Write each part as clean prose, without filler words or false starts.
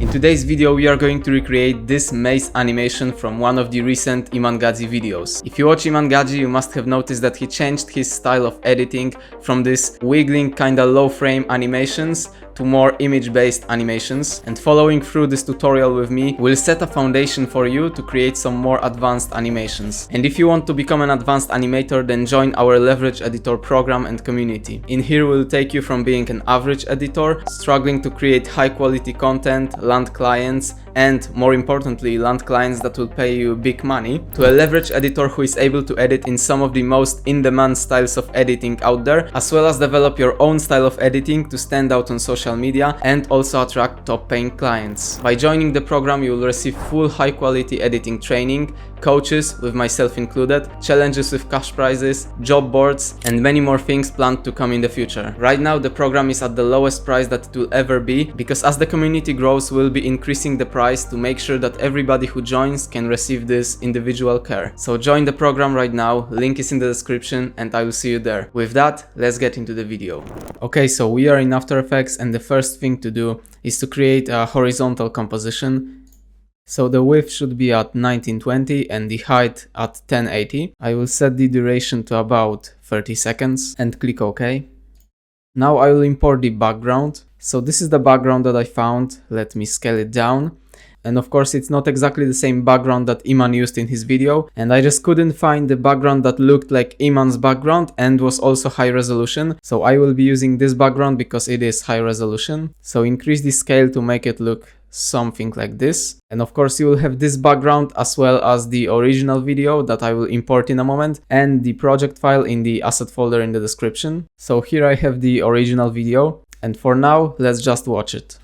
In today's video we are going to recreate this maze animation from one of the recent Iman Gadzhi videos. If you watch Iman Gadzhi, you must have noticed that he changed his style of editing from this wiggling kinda low frame animations to more image-based animations, and following through this tutorial with me will set a foundation for you to create some more advanced animations. And if you want to become an advanced animator, then join our Leverage Editor program and community. In here we'll take you from being an average editor, struggling to create high quality content, land clients, and more importantly land clients that will pay you big money, to a leverage editor who is able to edit in some of the most in-demand styles of editing out there, as well as develop your own style of editing to stand out on social media and also attract top paying clients. By joining the program you will receive full high quality editing training, coaches with myself included, challenges with cash prizes, job boards, and many more things planned to come in the future. Right now the program is at the lowest price that it will ever be, because as the community grows we'll be increasing the price to make sure that everybody who joins can receive this individual care. So join the program right now, link is in the description, and I will see you there. With that, let's get into the video. Okay, so we are in After Effects, and the first thing to do is to create a horizontal composition. So the width should be at 1920 and the height at 1080. I will set the duration to about 30 seconds and click OK. Now I will import the background. So this is the background that I found. Let me scale it down. And of course it's not exactly the same background that Iman used in his video, and I just couldn't find the background that looked like Iman's background and was also high resolution. So I will be using this background because it is high resolution. So increase the scale to make it look something like this. And of course you will have this background as well as the original video that I will import in a moment, and the project file in the asset folder in the description. So here I have the original video, and for now let's just watch it.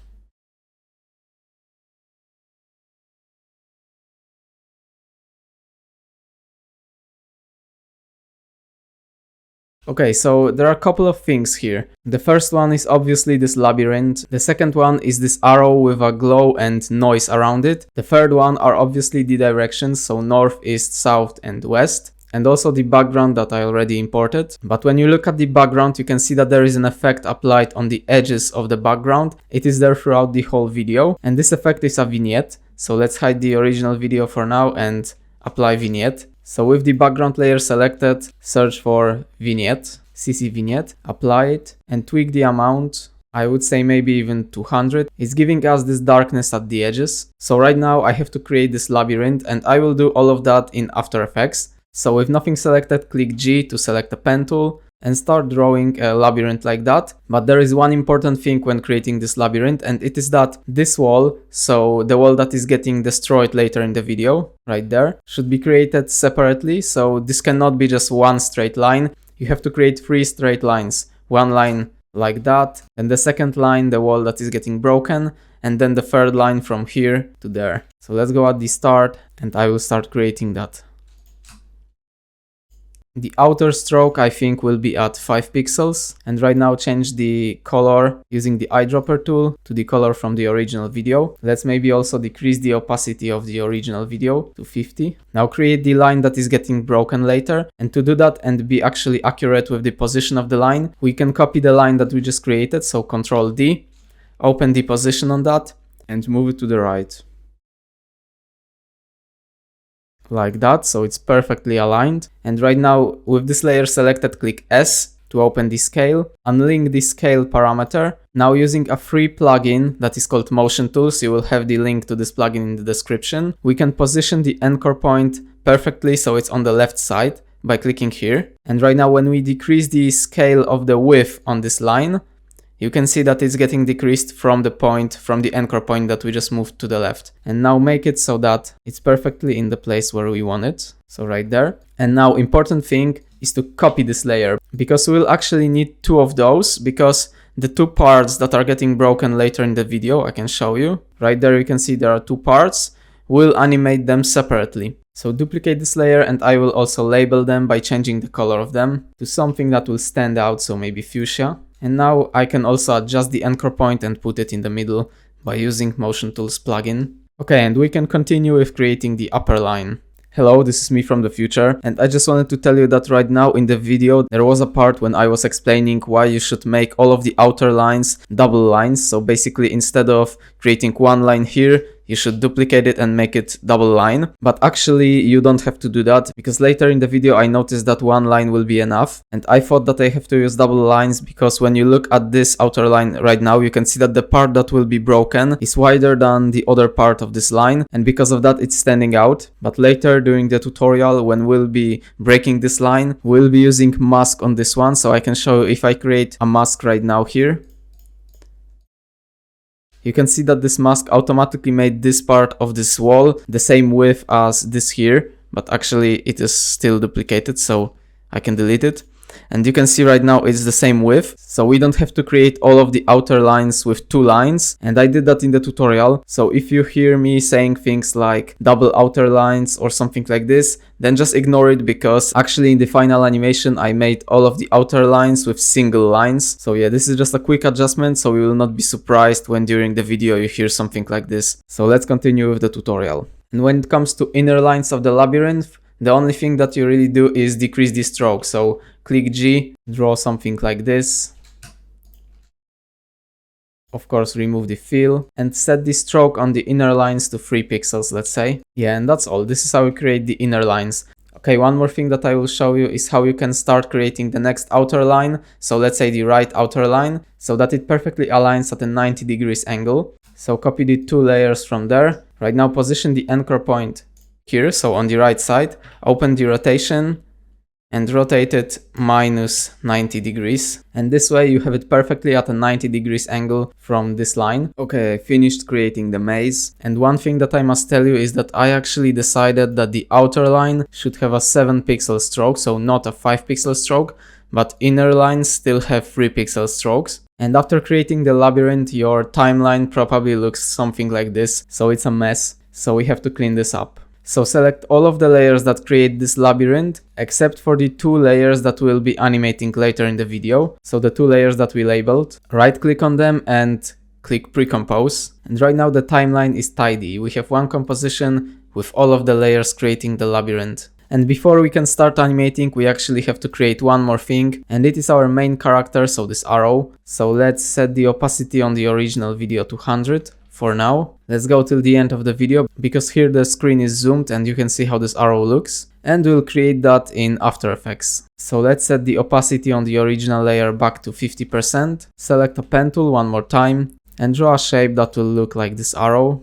Okay, so there are a couple of things here. The first one is obviously this labyrinth. The second one is this arrow with a glow and noise around it. The third one are obviously the directions, so north, east, south and west. And also the background that I already imported. But when you look at the background, you can see that there is an effect applied on the edges of the background. It is there throughout the whole video. And this effect is a vignette. So let's hide the original video for now and apply vignette. So with the background layer selected, search for vignette, CC vignette, apply it and tweak the amount. I would say maybe even 200. It's giving us this darkness at the edges. So right now I have to create this labyrinth, and I will do all of that in After Effects. So with nothing selected, click G to select a pen tool and start drawing a labyrinth like that. But there is one important thing when creating this labyrinth, and it is that this wall, so the wall that is getting destroyed later in the video, right there, should be created separately. So this cannot be just one straight line. You have to create 3 straight lines. One line like that, and the second line, the wall that is getting broken, and then the third line from here to there. So let's go at the start and I will start creating that. The outer stroke I think will be at 5 pixels, and right now change the color using the eyedropper tool to the color from the original video. Let's maybe also decrease the opacity of the original video to 50. Now create the line that is getting broken later, and to do that and be actually accurate with the position of the line, we can copy the line that we just created, so Ctrl D, open the position on that and move it to the right. Like that, so it's perfectly aligned. And right now with this layer selected, click S to open the scale, unlink the scale parameter. Now using a free plugin that is called Motion Tools, you will have the link to this plugin in the description. We can position the anchor point perfectly so it's on the left side by clicking here. And right now when we decrease the scale of the width on this line, you can see that it's getting decreased from the anchor point that we just moved to the left. And now make it so that it's perfectly in the place where we want it. So right there. And now important thing is to copy this layer, because we'll actually need 2 of those, because the 2 parts that are getting broken later in the video, I can show you. Right there you can see there are 2 parts. We'll animate them separately. So duplicate this layer, and I will also label them by changing the color of them to something that will stand out, so maybe fuchsia. And now I can also adjust the anchor point and put it in the middle by using Motion Tools plugin. Okay, and we can continue with creating the upper line. Hello, this is me from the future, and I just wanted to tell you that right now in the video there was a part when I was explaining why you should make all of the outer lines double lines. So basically, instead of creating one line here, you should duplicate it and make it double line. But actually you don't have to do that, because later in the video I noticed that one line will be enough, and I thought that I have to use double lines because when you look at this outer line right now, you can see that the part that will be broken is wider than the other part of this line, and because of that it's standing out. But later during the tutorial, when we'll be breaking this line, we'll be using mask on this one. So I can show you if I create a mask right now here. You can see that this mask automatically made this part of this wall the same width as this here, but actually it is still duplicated, so I can delete it. And you can see right now it's the same width, so we don't have to create all of the outer lines with two lines, and I did that in the tutorial. So if you hear me saying things like double outer lines or something like this, then just ignore it, because actually in the final animation I made all of the outer lines with single lines. So yeah, this is just a quick adjustment, so you will not be surprised when during the video you hear something like this. So let's continue with the tutorial. And when it comes to inner lines of the labyrinth, the only thing that you really do is decrease the stroke. So click G, draw something like this. Of course, remove the fill and set the stroke on the inner lines to 3 pixels, let's say. Yeah, and that's all. This is how we create the inner lines. Okay, one more thing that I will show you is how you can start creating the next outer line. So let's say the right outer line, so that it perfectly aligns at a 90 degrees angle. So copy the 2 layers from there. Right now position the anchor point here, so on the right side, open the rotation and rotate it minus 90 degrees. And this way you have it perfectly at a 90 degrees angle from this line. Okay, I finished creating the maze. And one thing that I must tell you is that I actually decided that the outer line should have a 7 pixel stroke, so not a 5 pixel stroke, but inner lines still have 3 pixel strokes. And after creating the labyrinth, your timeline probably looks something like this, so it's a mess. So we have to clean this up. So select all of the layers that create this labyrinth, except for the 2 layers that will be animating later in the video. So the 2 layers that we labeled. Right click on them and click pre-compose. And right now the timeline is tidy. We have one composition with all of the layers creating the labyrinth. And before we can start animating, we actually have to create one more thing, and it is our main character, so this arrow. So let's set the opacity on the original video to 100. For now, let's go till the end of the video, because here the screen is zoomed and you can see how this arrow looks, and we'll create that in After Effects. So let's set the opacity on the original layer back to 50%, select a pen tool one more time, and draw a shape that will look like this arrow.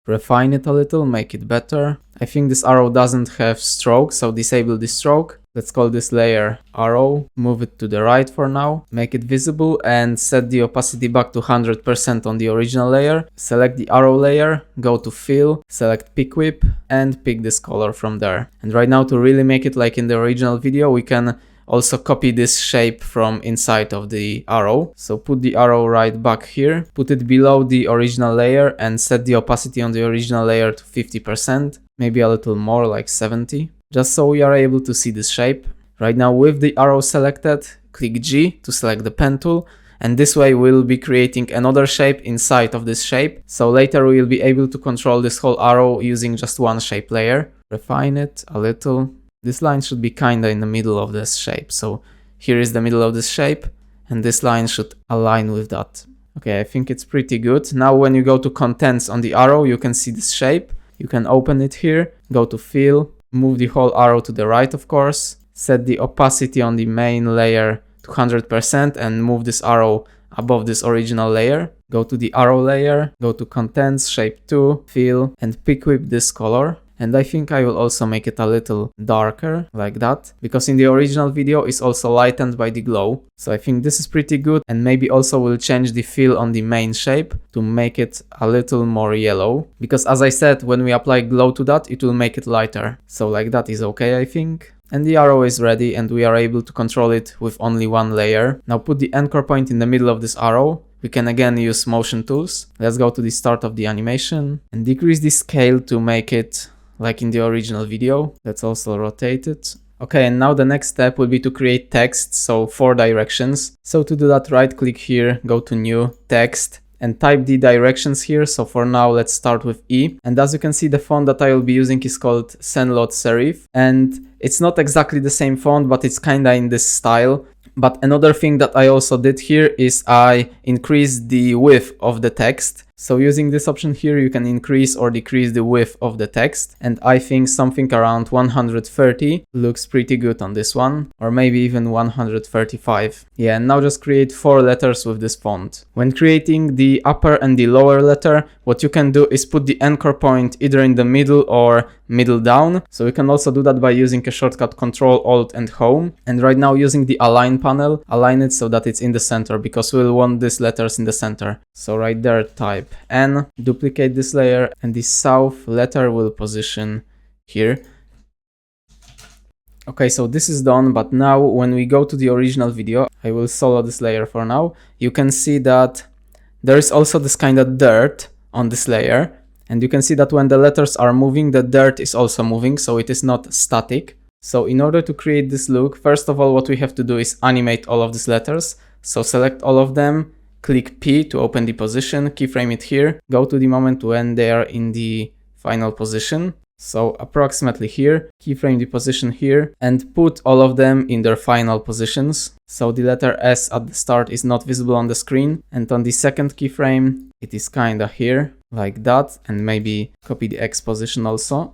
Refine it a little, make it better. I think this arrow doesn't have stroke, so disable the stroke. Let's call this layer arrow, move it to the right for now, make it visible and set the opacity back to 100% on the original layer. Select the arrow layer, go to fill, select pick whip and pick this color from there. And right now, to really make it like in the original video, we can also copy this shape from inside of the arrow. So put the arrow right back here, put it below the original layer and set the opacity on the original layer to 50%, maybe a little more, like 70. Just so we are able to see this shape. Right now with the arrow selected, click G to select the pen tool, and this way we'll be creating another shape inside of this shape. So later we'll be able to control this whole arrow using just one shape layer. Refine it a little. This line should be kinda in the middle of this shape. So here is the middle of this shape, and this line should align with that. Okay, I think it's pretty good. Now when you go to contents on the arrow, you can see this shape. You can open it here, go to fill, move the whole arrow to the right, of course, set the opacity on the main layer to 100% and move this arrow above this original layer. Go to the arrow layer, go to contents, shape 2, fill, and pick whip this color. And I think I will also make it a little darker, like that, because in the original video it's also lightened by the glow. So I think this is pretty good, and maybe also we'll change the fill on the main shape to make it a little more yellow, because as I said, when we apply glow to that, it will make it lighter. So like that is okay, I think. And the arrow is ready, and we are able to control it with only one layer. Now put the anchor point in the middle of this arrow. We can again use motion tools. Let's go to the start of the animation and decrease the scale to make it like in the original video. Let's also rotate it. Okay, and now the next step will be to create text, so 4 directions. So to do that, right click here, go to new, text, and type the directions here. So for now, let's start with E. And as you can see, the font that I will be using is called Zenlot Serif. And it's not exactly the same font, but it's kinda in this style. But another thing that I also did here is I increased the width of the text. So using this option here, you can increase or decrease the width of the text. And I think something around 130 looks pretty good on this one, or maybe even 135. Yeah, and now just create 4 letters with this font. When creating the upper and the lower letter, what you can do is put the anchor point either in the middle or middle down. So you can also do that by using a shortcut Control Alt and Home. And right now using the Align panel, align it so that it's in the center, because we'll want these letters in the center. So right there, type N, duplicate this layer, and the south letter will position here. Okay, so this is done, but now when we go to the original video, I will solo this layer for now. You can see that there is also this kind of dirt on this layer. And you can see that when the letters are moving, the dirt is also moving, so it is not static. So in order to create this look, first of all, what we have to do is animate all of these letters. So select all of them, click P to open the position, keyframe it here, go to the moment when they are in the final position. So approximately here, keyframe the position here, and put all of them in their final positions. So the letter S at the start is not visible on the screen, and on the second keyframe, it is kinda here, like that, and maybe copy the X position also.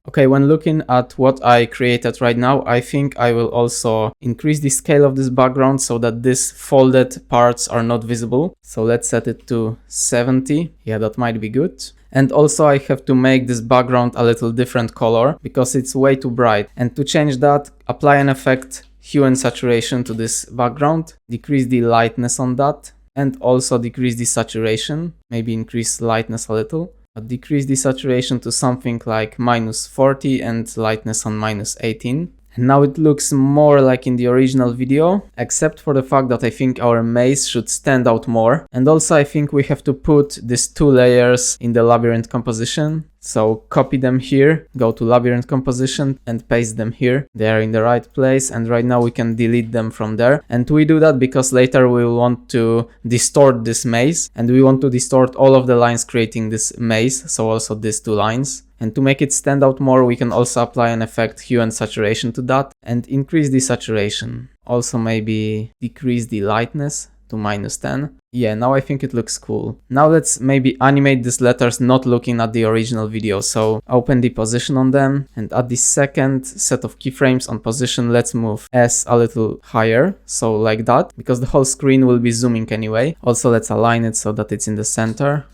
Okay, when looking at what I created right now, I think I will also increase the scale of this background so that these folded parts are not visible. So let's set it to 70. Yeah, that might be good. And also I have to make this background a little different color because it's way too bright. And to change that, apply an effect, hue and saturation to this background, decrease the lightness on that, and also decrease the saturation, maybe increase lightness a little. But decrease the saturation to something like -40 and lightness on -18. And now it looks more like in the original video, except for the fact that I think our maze should stand out more. And also I think we have to put these 2 layers in the labyrinth composition. So copy them here, go to labyrinth composition and paste them here. They are in the right place, and right now we can delete them from there. And we do that because later we will want to distort this maze, and we want to distort all of the lines creating this maze, so also these 2 lines. And to make it stand out more, we can also apply an effect, hue and saturation to that, and increase the saturation. Also maybe decrease the lightness to -10. Yeah, now I think it looks cool. Now let's maybe animate these letters not looking at the original video. So open the position on them, and at the second set of keyframes on position, let's move S a little higher. So like that, because the whole screen will be zooming anyway. Also let's align it so that it's in the center.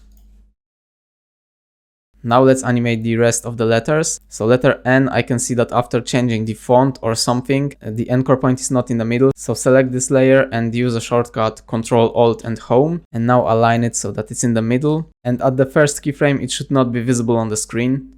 Now let's animate the rest of the letters. So letter N, I can see that after changing the font or something, the anchor point is not in the middle. So select this layer and use a shortcut Control Alt and Home. And now align it so that it's in the middle. And at the first keyframe, it should not be visible on the screen.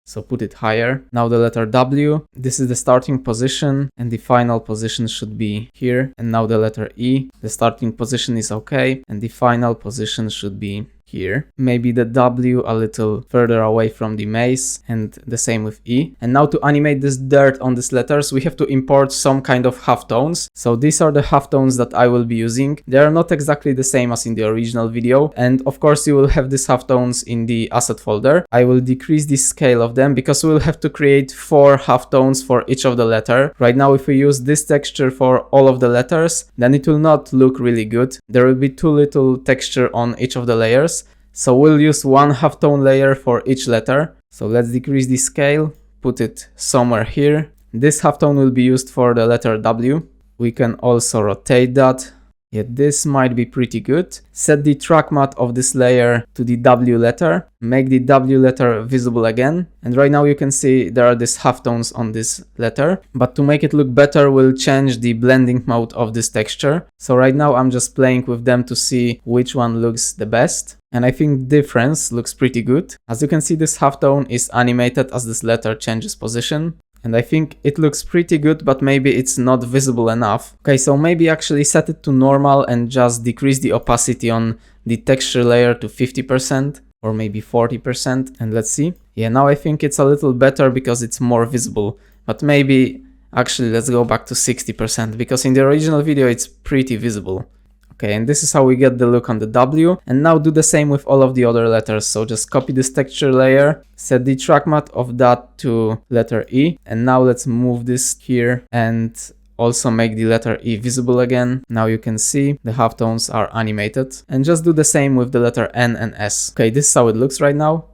So put it higher. Now the letter W, this is the starting position and the final position should be here. And now the letter E, the starting position is okay and the final position should be here. Maybe the W a little further away from the maze, and the same with E. And now to animate this dirt on these letters, we have to import some kind of halftones. So these are the halftones that I will be using. They are not exactly the same as in the original video. And of course you will have these halftones in the asset folder. I will decrease the scale of them because we will have to create 4 halftones for each of the letter. Right now, if we use this texture for all of the letters, then it will not look really good. There will be too little texture on each of the layers. So we'll use 1 halftone layer for each letter. So let's decrease the scale, put it somewhere here. This halftone will be used for the letter W. We can also rotate that. Yeah, this might be pretty good. Set the track matte of this layer to the W letter. Make the W letter visible again. And right now you can see there are these halftones on this letter. But to make it look better, we'll change the blending mode of this texture. So right now I'm just playing with them to see which one looks the best. And I think difference looks pretty good. As you can see, this halftone is animated as this letter changes position. And I think it looks pretty good, but maybe it's not visible enough. Okay, so maybe actually set it to normal and just decrease the opacity on the texture layer to 50% or maybe 40%. And let's see. Yeah, now I think it's a little better because it's more visible. But maybe actually let's go back to 60% because in the original video it's pretty visible. Okay, and this is how we get the look on the W. And now do the same with all of the other letters. So just copy this texture layer, set the track matte of that to letter E. And now let's move this here and also make the letter E visible again. Now you can see the halftones are animated. And just do the same with the letter N and S. Okay, this is how it looks right now.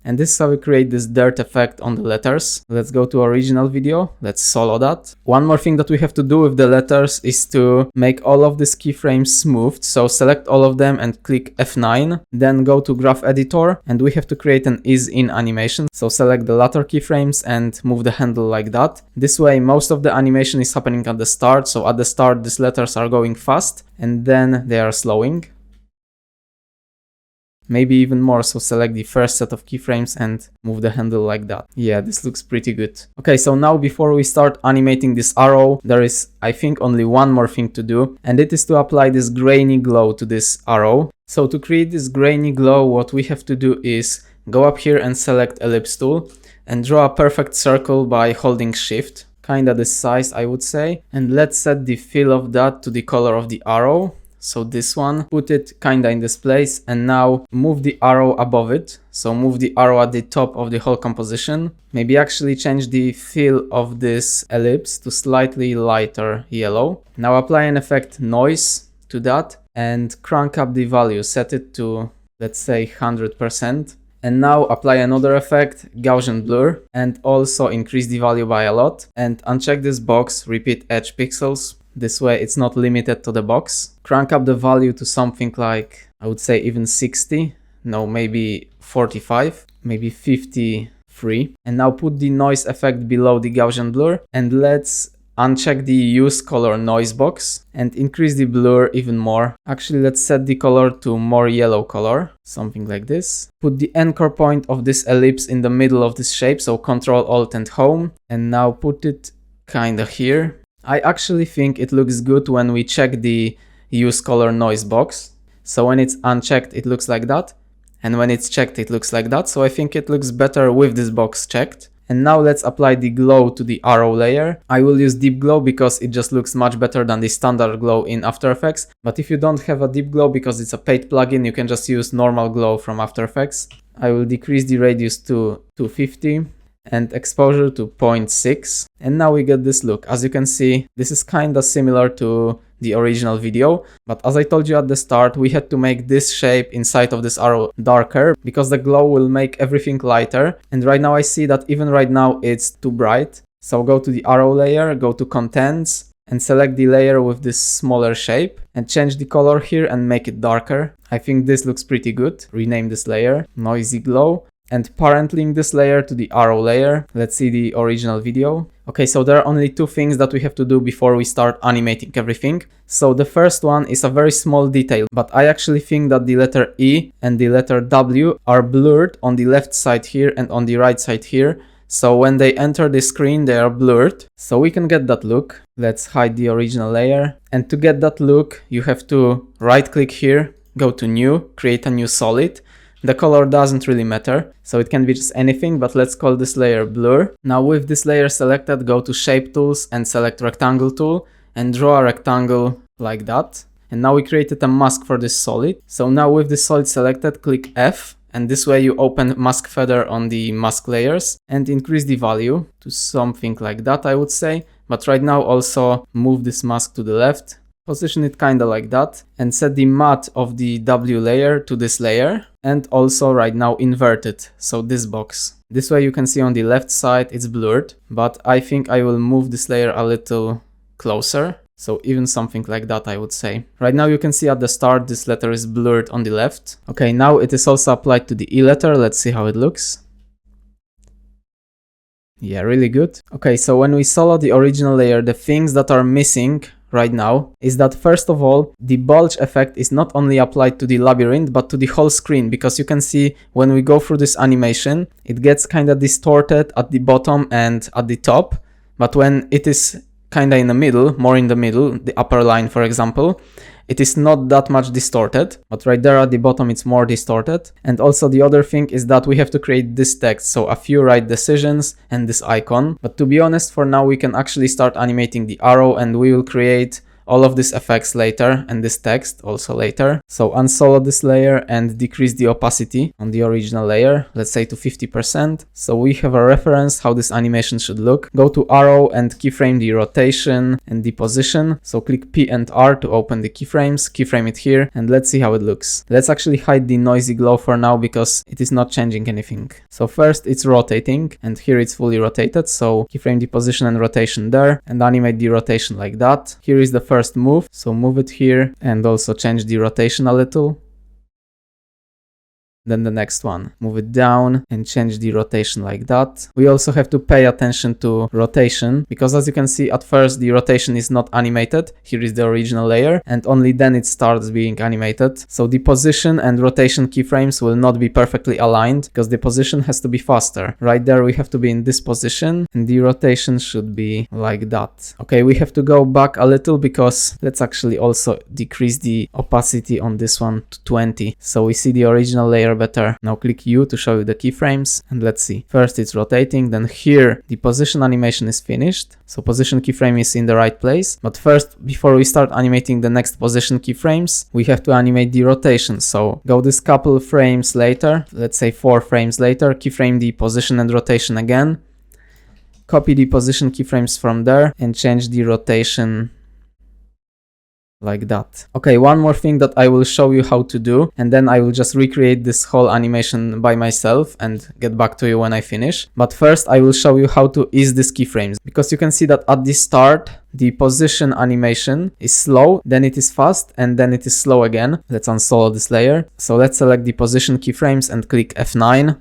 And this is how we create this dirt effect on the letters. Let's go to original video. Let's solo that. One more thing that we have to do with the letters is to make all of these keyframes smoothed. So select all of them and click F9. Then go to graph editor and we have to create an ease in animation. So select the latter keyframes and move the handle like that. This way most of the animation is happening at the start. So at the start these letters are going fast and then they are slowing. Maybe even more, so select the first set of keyframes and move the handle like that. Yeah, this looks pretty good. Okay, so now before we start animating this arrow, there is, I think, only one more thing to do, and it is to apply this grainy glow to this arrow. So to create this grainy glow, what we have to do is go up here and select ellipse tool and draw a perfect circle by holding shift, kinda this size I would say, and let's set the fill of that to the color of the arrow. So this one, put it kinda in this place and now move the arrow above it. So move the arrow at the top of the whole composition. Maybe actually change the fill of this ellipse to slightly lighter yellow. Now apply an effect noise to that and crank up the value. Set it to, let's say, 100%. And now apply another effect, Gaussian blur, and also increase the value by a lot. And uncheck this box, repeat edge pixels. This way it's not limited to the box. Crank up the value to something like, I would say even 60. No, maybe 45, maybe 53. And now put the noise effect below the Gaussian blur. And let's uncheck the use color noise box and increase the blur even more. Actually, let's set the color to more yellow color, something like this. Put the anchor point of this ellipse in the middle of this shape. So Ctrl Alt and Home. And now put it kinda here. I actually think it looks good when we check the use color noise box. So when it's unchecked, it looks like that. And when it's checked, it looks like that. So I think it looks better with this box checked. And now let's apply the glow to the arrow layer. I will use deep glow because it just looks much better than the standard glow in After Effects. But if you don't have a deep glow because it's a paid plugin, you can just use normal glow from After Effects. I will decrease the radius to 250. And exposure to 0.6, and now we get this look. As you can see, this is kinda similar to the original video, but as I told you at the start, we had to make this shape inside of this arrow darker because the glow will make everything lighter, and right now I see that even right now it's too bright. So go to the arrow layer, go to contents, and select the layer with this smaller shape and change the color here and make it darker. I think this looks pretty good. Rename this layer Noisy Glow. And parent link this layer to the arrow layer. Let's see the original video. Okay, so there are only two things that we have to do before we start animating everything. So the first one is a very small detail, but I actually think that the letter E and the letter W are blurred on the left side here and on the right side here. So when they enter the screen, they are blurred. So we can get that look. Let's hide the original layer. And to get that look, you have to right click here, go to new, create a new solid. The color doesn't really matter, so it can be just anything, but let's call this layer blur. Now with this layer selected, go to shape tools and select rectangle tool and draw a rectangle like that. And now we created a mask for this solid. So now with this solid selected, click F, and this way you open mask feather on the mask layers and increase the value to something like that, I would say. But right now also move this mask to the left. Position it kinda like that and set the matte of the W layer to this layer and also right now invert it, so this box. This way you can see on the left side it's blurred, but I think I will move this layer a little closer, so even something like that I would say. Right now you can see at the start this letter is blurred on the left. Okay, now it is also applied to the E letter. Let's see how it looks. Yeah, really good. Okay, so when we solo the original layer, the things that are missing right now is that first of all, the bulge effect is not only applied to the labyrinth but to the whole screen, because you can see when we go through this animation it gets kind of distorted at the bottom and at the top, but when it is kind of in the middle, more in the middle, the upper line for example, it is not that much distorted, but right there at the bottom it's more distorted. And also the other thing is that we have to create this text, so a few right decisions and this icon. But to be honest, for now we can actually start animating the arrow and we will create all of these effects later and this text also later. So unsolo this layer and decrease the opacity on the original layer, let's say to 50%. So we have a reference how this animation should look. Go to arrow and keyframe the rotation and the position. So click P and R to open the keyframes, keyframe it here, and let's see how it looks. Let's actually hide the noisy glow for now because it is not changing anything. So first it's rotating, and here it's fully rotated. So keyframe the position and rotation there and animate the rotation like that. Here is the first move, so move it here and also change the rotation a little. Then the next one, move it down and change the rotation like that. We also have to pay attention to rotation because as you can see at first the rotation is not animated. Here is the original layer and only then it starts being animated. So the position and rotation keyframes will not be perfectly aligned because the position has to be faster. Right there we have to be in this position and the rotation should be like that. Okay, we have to go back a little because let's actually also decrease the opacity on this one to 20. So we see the original layer better. Now click U to show you the keyframes and let's see. First it's rotating, then here the position animation is finished. So position keyframe is in the right place. But first, before we start animating the next position keyframes, we have to animate the rotation. So go this couple frames later, let's say 4 frames later, keyframe the position and rotation again. Copy the position keyframes from there and change the rotation like that. Okay, one more thing that I will show you how to do, and then I will just recreate this whole animation by myself and get back to you when I finish. But first I will show you how to ease these keyframes, because you can see that at the start the position animation is slow, then it is fast, and then it is slow again. Let's unsolo this layer. So let's select the position keyframes and click F9.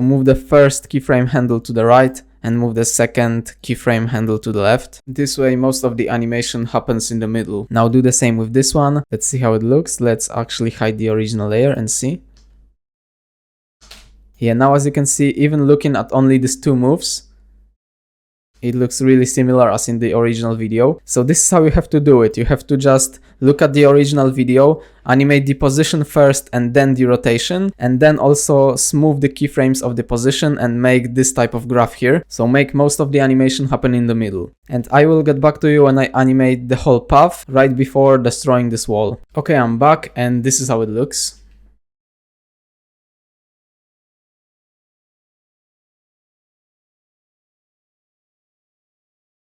Move the first keyframe handle to the right and move the second keyframe handle to the left. This way most of the animation happens in the middle. Now do the same with this one. Let's see how it looks. Let's actually hide the original layer and see. Yeah, now as you can see, even looking at only these 2 moves, it looks really similar as in the original video. So this is how you have to do it. You have to just look at the original video, animate the position first and then the rotation, and then also smooth the keyframes of the position and make this type of graph here. So make most of the animation happen in the middle. And I will get back to you when I animate the whole path right before destroying this wall. Okay, I'm back and this is how it looks.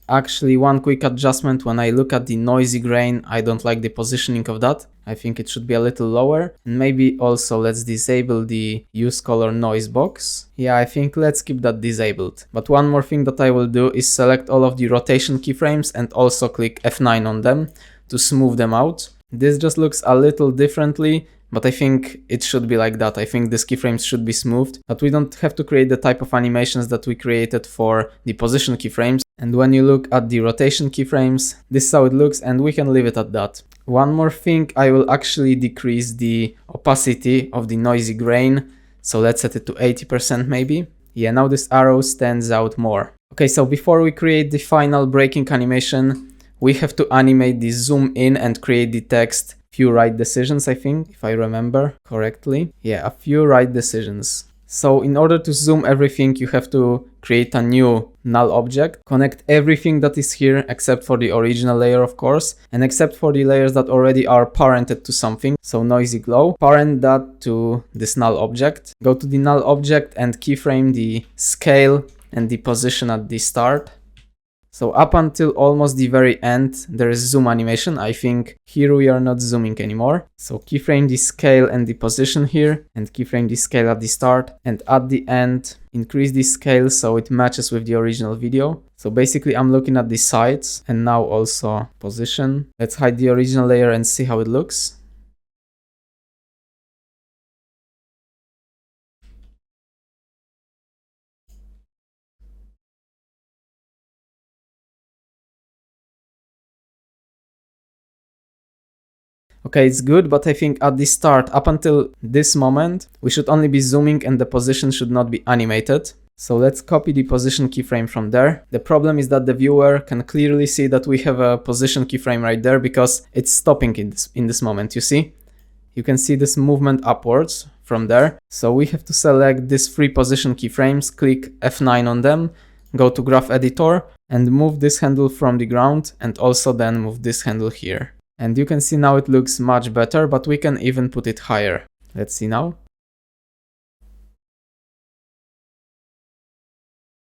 Actually, one quick adjustment: when I look at the noisy grain, I don't like the positioning of that. I think it should be a little lower. And maybe also let's disable the use color noise box. Yeah, I think let's keep that disabled. But one more thing that I will do is select all of the rotation keyframes and also click F9 on them to smooth them out. This just looks a little differently, but I think it should be like that. I think these keyframes should be smoothed, but we don't have to create the type of animations that we created for the position keyframes. And when you look at the rotation keyframes, this is how it looks, and we can leave it at that. One more thing, I will actually decrease the opacity of the noisy grain. So let's set it to 80% maybe. Yeah, now this arrow stands out more. Okay, so before we create the final breaking animation, we have to animate the zoom in and create the text. Few right decisions, I think, if I remember correctly. Yeah, a few right decisions. So in order to zoom everything, you have to create a new null object, connect everything that is here except for the original layer, of course, and except for the layers that already are parented to something. So noisy glow, parent that to this null object. Go to the null object and keyframe the scale and the position at the start. So up until almost the very end, there is zoom animation. I think here we are not zooming anymore. So keyframe the scale and the position here, and keyframe the scale at the start, and at the end, increase the scale so it matches with the original video. So basically I'm looking at the sides and now also position. Let's hide the original layer and see how it looks. Okay, it's good, but I think at the start, up until this moment, we should only be zooming and the position should not be animated. So let's copy the position keyframe from there. The problem is that the viewer can clearly see that we have a position keyframe right there because it's stopping in this moment, you see? You can see this movement upwards from there. So we have to select these 3 position keyframes, click F9 on them, go to graph editor and move this handle from the ground, and also then move this handle here. And you can see now it looks much better, but we can even put it higher. Let's see now.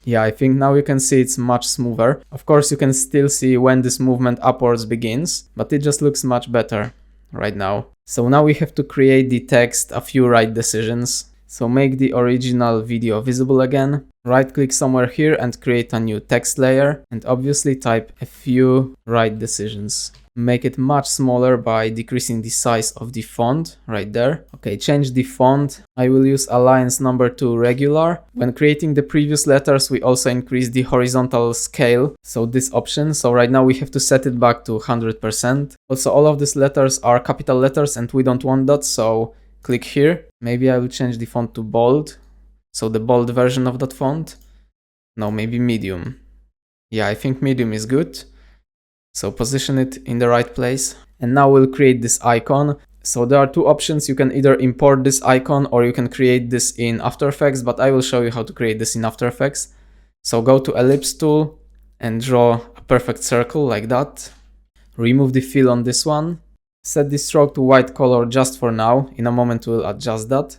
Yeah, I think now you can see it's much smoother. Of course, you can still see when this movement upwards begins, but it just looks much better right now. So now we have to create the text, a few right decisions. So make the original video visible again. Right click somewhere here and create a new text layer, and obviously type a few right decisions. Make it much smaller by decreasing the size of the font right there. Okay, change the font. I will use alliance number to regular. When creating the previous letters, we also increase the horizontal scale. So this option. So right now we have to set it back to 100%. Also, all of these letters are capital letters and we don't want that. So click here. Maybe I will change the font to bold. So the bold version of that font. No, maybe medium. Yeah, I think medium is good. So position it in the right place. And now we'll create this icon. So there are two options. You can either import this icon or you can create this in After Effects, but I will show you how to create this in After Effects. So go to Ellipse tool and draw a perfect circle like that. Remove the fill on this one. Set the stroke to white color just for now. In a moment we'll adjust that.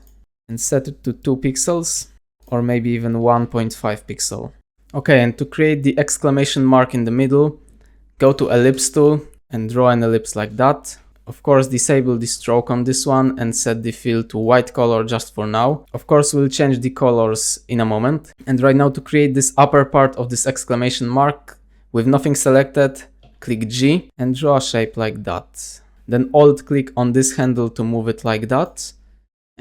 And set it to 2 pixels or maybe even 1.5 pixel. Okay, and to create the exclamation mark in the middle, go to Ellipse tool and draw an ellipse like that. Of course, disable the stroke on this one and set the fill to white color just for now. Of course, we'll change the colors in a moment. And right now, to create this upper part of this exclamation mark with nothing selected, click G and draw a shape like that. Then Alt click on this handle to move it like that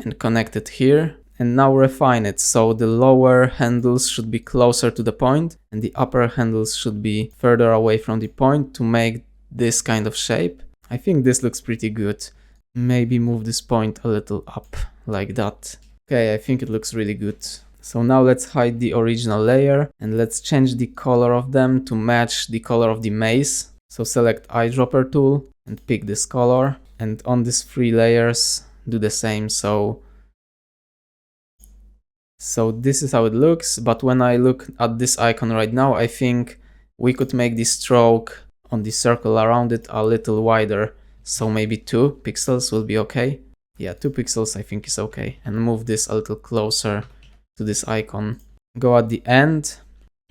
and connect it here. And now refine it, so the lower handles should be closer to the point and the upper handles should be further away from the point to make this kind of shape. I think this looks pretty good. Maybe move this point a little up like that. Okay, I think it looks really good. So now let's hide the original layer and let's change the color of them to match the color of the maze. So select eyedropper tool and pick this color, and on these 3 layers do the same. So this is how it looks, but when I look at this icon right now, I think we could make the stroke on the circle around it a little wider. So maybe 2 pixels will be okay. Yeah, 2 pixels I think is okay. And move this a little closer to this icon. Go at the end.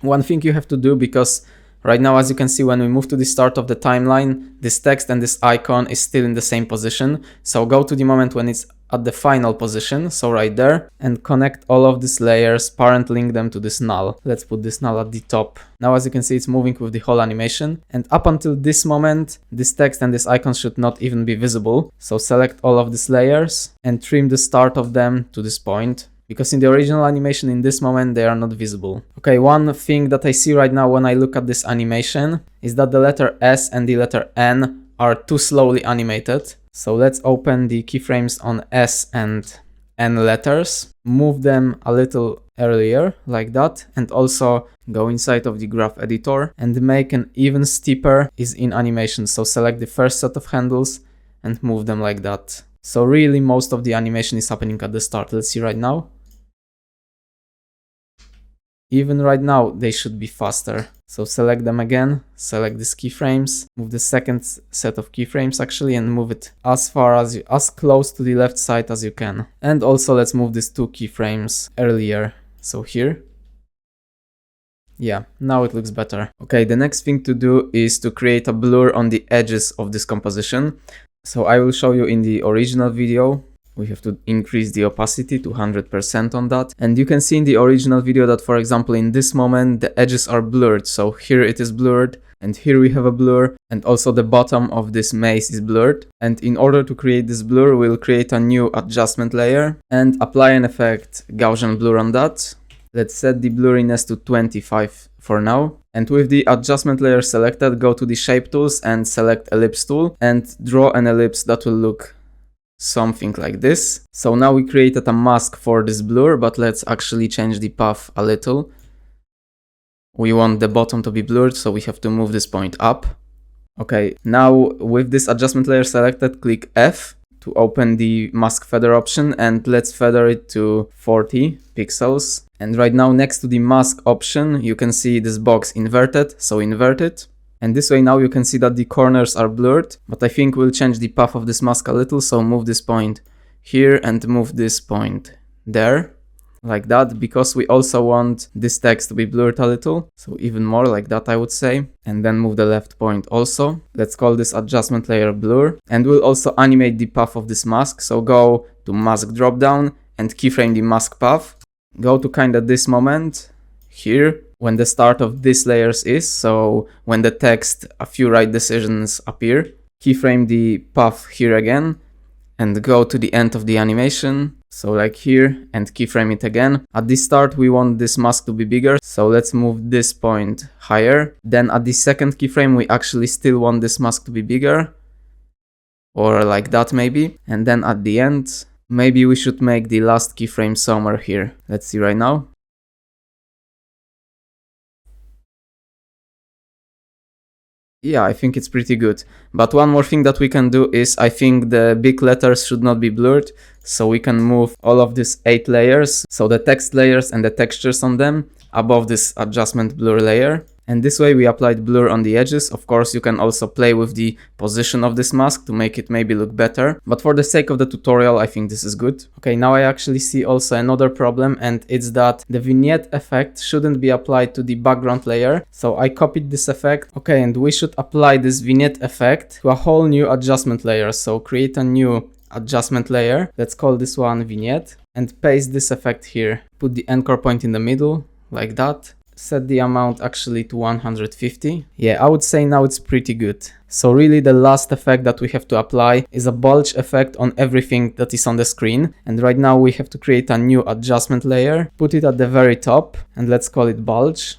One thing you have to do, because right now, as you can see, when we move to the start of the timeline, this text and this icon is still in the same position. So go to the moment when it's at the final position, so right there, and connect all of these layers, parent link them to this null. Let's put this null at the top. Now, as you can see, it's moving with the whole animation. And up until this moment, this text and this icon should not even be visible. So select all of these layers and trim the start of them to this point, because in the original animation in this moment they are not visible. Okay, one thing that I see right now when I look at this animation is that the letter S and the letter N are too slowly animated. So let's open the keyframes on S and N letters, move them a little earlier like that, and also go inside of the graph editor and make an even steeper is in animation. So select the first set of handles and move them like that. So really most of the animation is happening at the start. Let's see right now. Even right now, they should be faster. So select them again, select these keyframes, move the second set of keyframes actually, and move it as close to the left side as you can. And also let's move these 2 keyframes earlier. So here. Yeah, now it looks better. Okay, the next thing to do is to create a blur on the edges of this composition. So I will show you in the original video. We have to increase the opacity to 100% on that. And you can see in the original video that, for example, in this moment, the edges are blurred. So here it is blurred, and here we have a blur, and also the bottom of this maze is blurred. And in order to create this blur, we'll create a new adjustment layer and apply an effect Gaussian blur on that. Let's set the blurriness to 25 for now. And with the adjustment layer selected, go to the shape tools and select ellipse tool and draw an ellipse that will look something like this. So now we created a mask for this blur, but let's actually change the path a little. We want the bottom to be blurred, so we have to move this point up. Okay, now with this adjustment layer selected, click F to open the mask feather option, and let's feather it to 40 pixels. And right now next to the mask option, you can see this box inverted, so invert it. And this way now you can see that the corners are blurred, but I think we'll change the path of this mask a little, so move this point here and move this point there, like that, because we also want this text to be blurred a little, so even more like that I would say. And then move the left point also. Let's call this adjustment layer blur, and we'll also animate the path of this mask, so go to mask dropdown and keyframe the mask path. Go to kinda this moment here, when the start of this layers is, so when the text, a few right decisions appear. Keyframe the path here again, and go to the end of the animation, so like here, and keyframe it again. At the start we want this mask to be bigger, so let's move this point higher. Then at the second keyframe we actually still want this mask to be bigger, or like that maybe. And then at the end, maybe we should make the last keyframe somewhere here. Let's see right now. Yeah, I think it's pretty good. But one more thing that we can do is, I think the big letters should not be blurred. So we can move all of these 8 layers, so the text layers and the textures on them, above this adjustment blur layer. And this way we applied blur on the edges. Of course, you can also play with the position of this mask to make it maybe look better. But for the sake of the tutorial, I think this is good. Okay, now I actually see also another problem, and it's that the vignette effect shouldn't be applied to the background layer. So I copied this effect. Okay, and we should apply this vignette effect to a whole new adjustment layer. So create a new adjustment layer. Let's call this one vignette and paste this effect here. Put the anchor point in the middle, like that. Set the amount actually to 150. Yeah, I would say now it's pretty good. So really the last effect that we have to apply is a bulge effect on everything that is on the screen. And right now we have to create a new adjustment layer, put it at the very top, and let's call it bulge.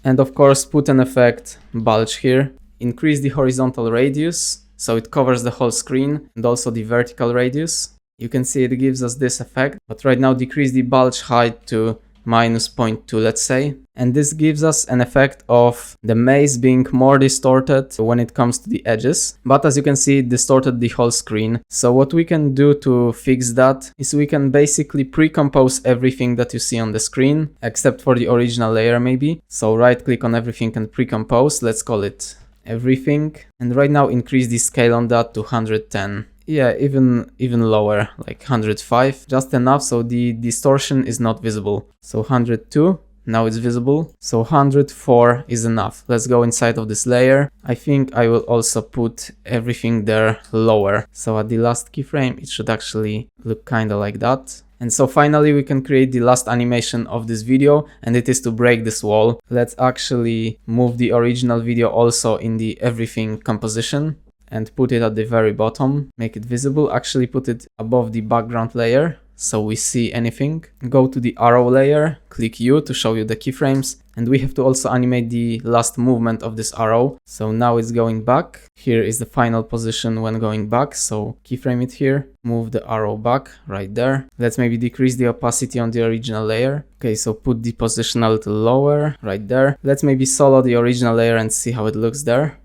And of course put an effect bulge here. Increase the horizontal radius, so it covers the whole screen, and also the vertical radius. You can see it gives us this effect, but right now decrease the bulge height to minus 0.2, let's say. And this gives us an effect of the maze being more distorted when it comes to the edges. But as you can see, it distorted the whole screen. So what we can do to fix that is we can basically pre-compose everything that you see on the screen, except for the original layer maybe. So right click on everything and pre-compose. Let's call it everything. And right now increase the scale on that to 110. Yeah, even lower, like 105, just enough so the distortion is not visible. So 102, now it's visible. So 104 is enough. Let's go inside of this layer. I think I will also put everything there lower. So at the last keyframe, it should actually look kind of like that. And so finally we can create the last animation of this video, and it is to break this wall. Let's actually move the original video also in the everything composition and put it at the very bottom, make it visible, actually put it above the background layer so we see anything. Go to the arrow layer, click U to show you the keyframes, and we have to also animate the last movement of this arrow. So now it's going back. Here is the final position when going back, so keyframe it here, move the arrow back right there. Let's maybe decrease the opacity on the original layer. Okay, so put the position a little lower right there. Let's maybe solo the original layer and see how it looks there.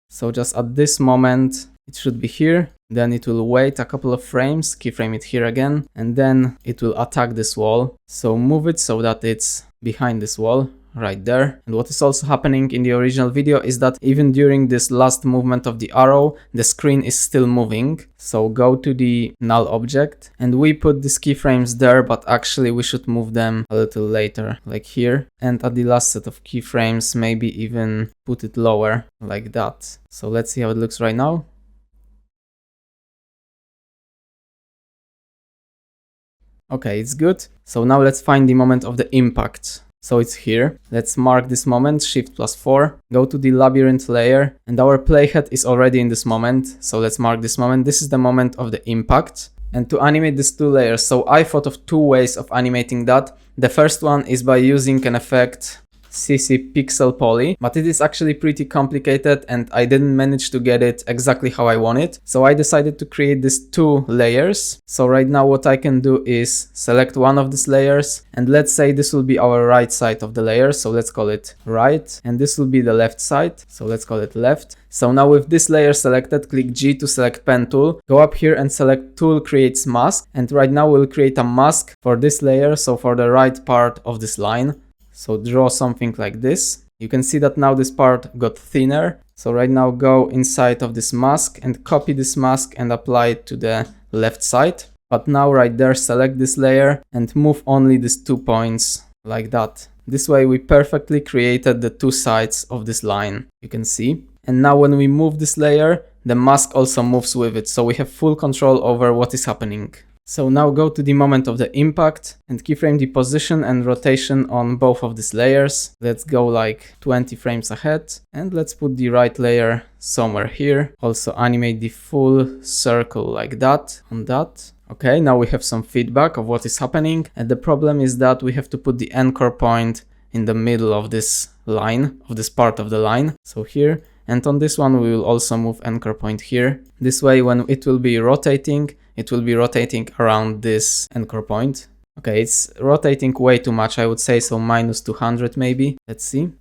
So just at this moment, it should be here, then it will wait a couple of frames, keyframe it here again, and then it will attack this wall. So move it so that it's behind this wall, right there. And what is also happening in the original video is that even during this last movement of the arrow, the screen is still moving. So go to the null object, and we put these keyframes there, but actually we should move them a little later, like here. And at the last set of keyframes, maybe even put it lower, like that. So let's see how it looks right now. Okay, it's good. So now let's find the moment of the impact. So it's here. Let's mark this moment, Shift+4, go to the labyrinth layer, and our playhead is already in this moment. So let's mark this moment. This is the moment of the impact. And to animate these 2 layers, so I thought of 2 ways of animating that. The first one is by using an effect CC Pixel Poly, but it is actually pretty complicated and I didn't manage to get it exactly how I want it. So I decided to create these two layers. So right now what I can do is select one of these layers, and let's say this will be our right side of the layer. So let's call it right, and this will be the left side. So let's call it left. So now with this layer selected, click G to select pen tool, go up here and select tool creates mask. And right now we'll create a mask for this layer. So for the right part of this line. So draw something like this. You can see that now this part got thinner. So right now go inside of this mask and copy this mask and apply it to the left side. But now right there, select this layer and move only these 2 points like that. This way we perfectly created the two sides of this line, you can see. And now when we move this layer, the mask also moves with it. So we have full control over what is happening. So now go to the moment of the impact and keyframe the position and rotation on both of these layers. Let's go like 20 frames ahead and let's put the right layer somewhere here. Also animate the full circle like that on that. Okay, now we have some feedback of what is happening, and the problem is that we have to put the anchor point in the middle of this line, of this part of the line. So here, and on this one we will also move anchor point here. This way when it will be rotating, it will be rotating around this anchor point. Okay, it's rotating way too much, I would say, so minus 200 maybe. Let's see.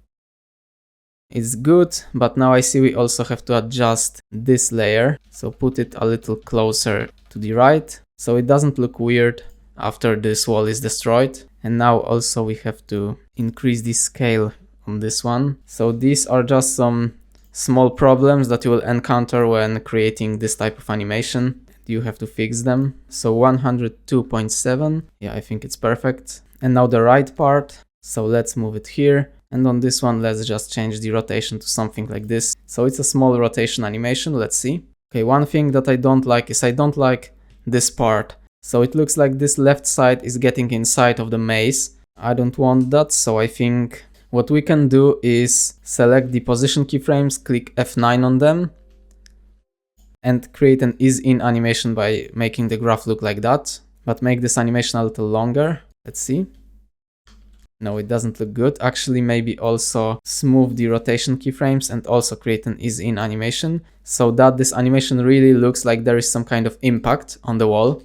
It's good, but now I see we also have to adjust this layer. So put it a little closer to the right, so it doesn't look weird after this wall is destroyed. And now also we have to increase the scale on this one. So these are just some small problems that you will encounter when creating this type of animation. You have to fix them. So 102.7, yeah, I think it's perfect. And now the right part, so let's move it here. And on this one, let's just change the rotation to something like this. So it's a small rotation animation, let's see. Okay, one thing that I don't like is I don't like this part. So it looks like this left side is getting inside of the maze. I don't want that, so I think what we can do is select the position keyframes, click F9 on them, and create an ease-in animation by making the graph look like that. But make this animation a little longer. Let's see. No, it doesn't look good. Actually, maybe also smooth the rotation keyframes and also create an ease-in animation so that this animation really looks like there is some kind of impact on the wall.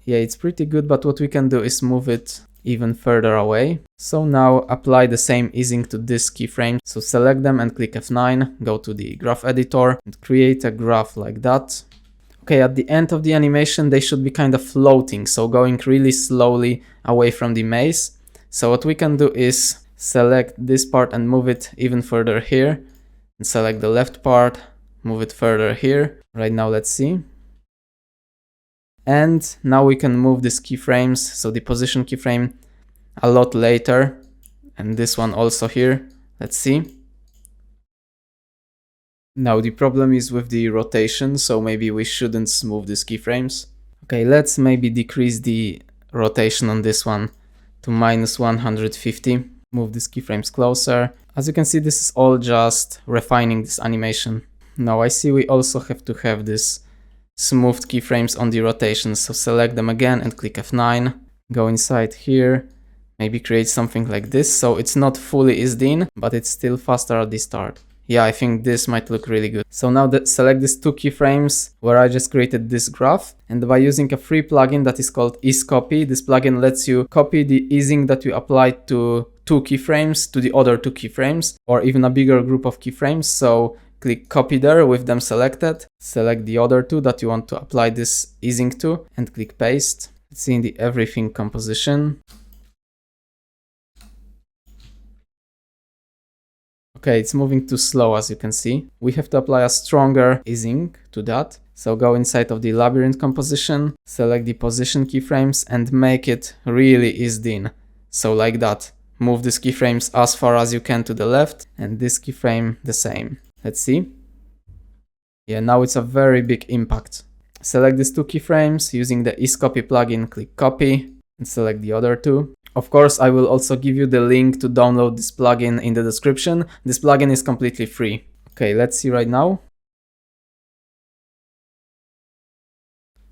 Yeah, it's pretty good, but what we can do is move it even further away. So now apply the same easing to this keyframe. So select them and click F9, go to the graph editor and create a graph like that. Okay, at the end of the animation, they should be kind of floating, so going really slowly away from the maze. So what we can do is select this part and move it even further here, and select the left part, move it further here. Right now, let's see. And now we can move these keyframes, so the position keyframe a lot later, and this one also here. Let's see. Now the problem is with the rotation, so maybe we shouldn't smooth these keyframes. Okay, let's maybe decrease the rotation on this one to minus 150. Move these keyframes closer. As you can see, this is all just refining this animation. Now I see we also have to have this smoothed keyframes on the rotation, so select them again and click F9. Go inside here, maybe create something like this, so it's not fully eased in, but it's still faster at the start. Yeah, I think this might look really good. So now select these two keyframes where I just created this graph, and by using a free plugin that is called EaseCopy, this plugin lets you copy the easing that you applied to two keyframes to the other two keyframes, or even a bigger group of keyframes. So click copy there with them selected, select the other two that you want to apply this easing to, and click paste. Let's see in the everything composition. Okay, it's moving too slow, as you can see. We have to apply a stronger easing to that. So go inside of the labyrinth composition, select the position keyframes and make it really eased in. So like that. Move these keyframes as far as you can to the left, and this keyframe the same. Let's see. Yeah, now it's a very big impact. Select these two keyframes using the EaseCopy plugin, click copy and select the other two. Of course, I will also give you the link to download this plugin in the description. This plugin is completely free. Okay, let's see right now.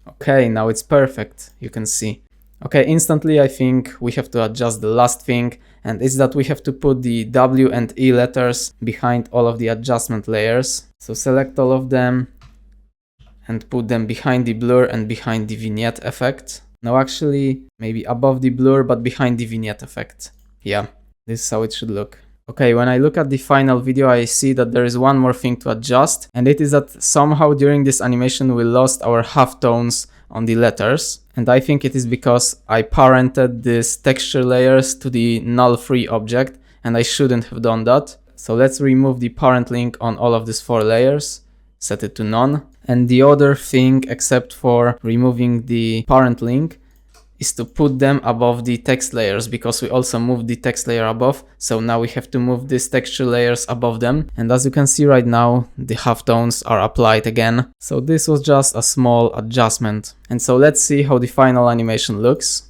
Okay, now it's perfect, you can see. Okay, instantly I think we have to adjust the last thing, and it's that we have to put the W and E letters behind all of the adjustment layers. So select all of them and put them behind the blur and behind the vignette effect. No, actually, maybe above the blur, but behind the vignette effect. Yeah, this is how it should look. Okay, when I look at the final video, I see that there is one more thing to adjust, and it is that somehow during this animation we lost our halftones on the letters. And I think it is because I parented these texture layers to the null-free object, and I shouldn't have done that. So let's remove the parent link on all of these 4 layers, set it to none. And the other thing, except for removing the parent link, is to put them above the text layers, because we also moved the text layer above. So now we have to move these texture layers above them. And as you can see right now, the halftones are applied again. So this was just a small adjustment. And so let's see how the final animation looks.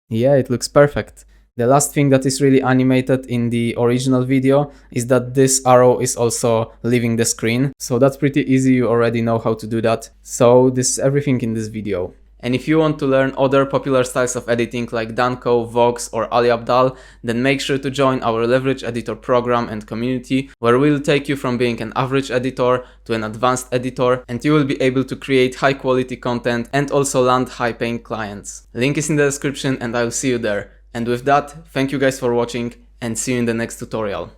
Yeah, it looks perfect. The last thing that is really animated in the original video is that this arrow is also leaving the screen. So that's pretty easy, you already know how to do that. So this is everything in this video. And if you want to learn other popular styles of editing like Danko, Vox or Ali Abdal, then make sure to join our Leverage Editor program and community, where we'll take you from being an average editor to an advanced editor, and you will be able to create high quality content and also land high paying clients. Link is in the description and I'll see you there. And with that, thank you guys for watching and see you in the next tutorial.